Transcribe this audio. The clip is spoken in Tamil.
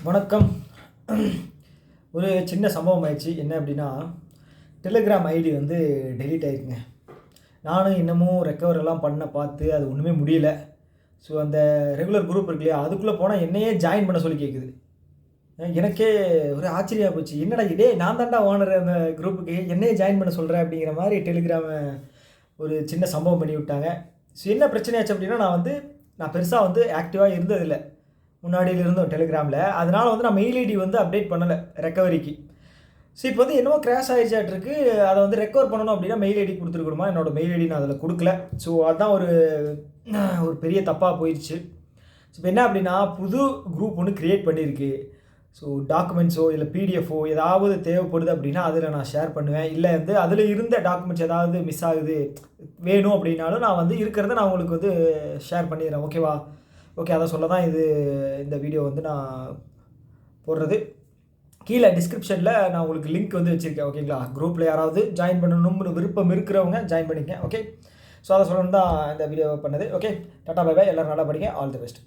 வணக்கம். ஒரு சின்ன சம்பவம் ஆயிடுச்சு. என்ன அப்படின்னா, டெலிகிராம் ஐடி வந்து டெலீட் ஆயிருக்குங்க. நானும் இன்னமும் ரெக்கவர் எல்லாம் பண்ண பார்த்து அது ஒன்றுமே முடியல. ஸோ அந்த ரெகுலர் குரூப் இருக்கு இல்லையா, அதுக்குள்ளே போனால் என்னையே ஜாயின் பண்ண சொல்லி கேட்குது. எனக்கே ஒரு ஆச்சரியமாக போச்சு. என்னடா டேய், நான் தான்டா ஓனர் அந்த குரூப்புக்கு, என்னையே ஜாயின் பண்ண சொல்கிறேன் அப்படிங்கிற மாதிரி டெலிகிராமை ஒரு சின்ன சம்பவம் பண்ணி விட்டாங்க. ஸோ என்ன பிரச்சனையாச்சு அப்படின்னா, நான் பெருசாக ஆக்டிவாக இருந்ததில்லை முன்னாடியில இருந்தோம் டெலிகிராமில். அதனால் நான் மெயில் ஐடி அப்டேட் பண்ணலை ரெக்கவரிக்கு. ஸோ இப்போ என்னமோ கிராஷ் ஆகிடுச்சாட்டிருக்கு. அதை ரெக்கவர் பண்ணணும் அப்படின்னா மெயில் ஐடி கொடுத்துருக்கணுமா, என்னோடய மெயில் ஐடி நான் அதில் கொடுக்கல. ஸோ அதுதான் ஒரு பெரிய தப்பாக போயிடுச்சு. ஸோ இப்போ என்ன அப்படின்னா, புது குரூப் ஒன்று க்ரியேட் பண்ணியிருக்கு. ஸோ டாக்குமெண்ட்ஸோ இல்லை பிடிஎஃபோ ஏதாவது தேவைப்படுது அப்படின்னா அதில் நான் ஷேர் பண்ணுவேன். இல்லை அதில் இருந்த டாக்குமெண்ட்ஸ் ஏதாவது மிஸ் ஆகுது வேணும் அப்படின்னாலும் நான் இருக்கிறத நான் உங்களுக்கு ஷேர் பண்ணிடுறேன். ஓகேவா? ஓகே, அதை சொல்ல தான் இந்த வீடியோ நான் போடுறது. கீழே டிஸ்கிரிப்ஷனில் நான் உங்களுக்கு லிங்க் வச்சுருக்கேன். ஓகேங்களா? குரூப்பில் யாராவது ஜாயின் பண்ணணும்னு விருப்பம் இருக்கிறவங்க ஜாயின் பண்ணிக்கங்க. ஓகே, ஸோ அதை சொல்லணும் தான் இந்த வீடியோ பண்ணது. ஓகே, டாட்டா பை பை. எல்லோரும் நல்லா படிங்க. All the best.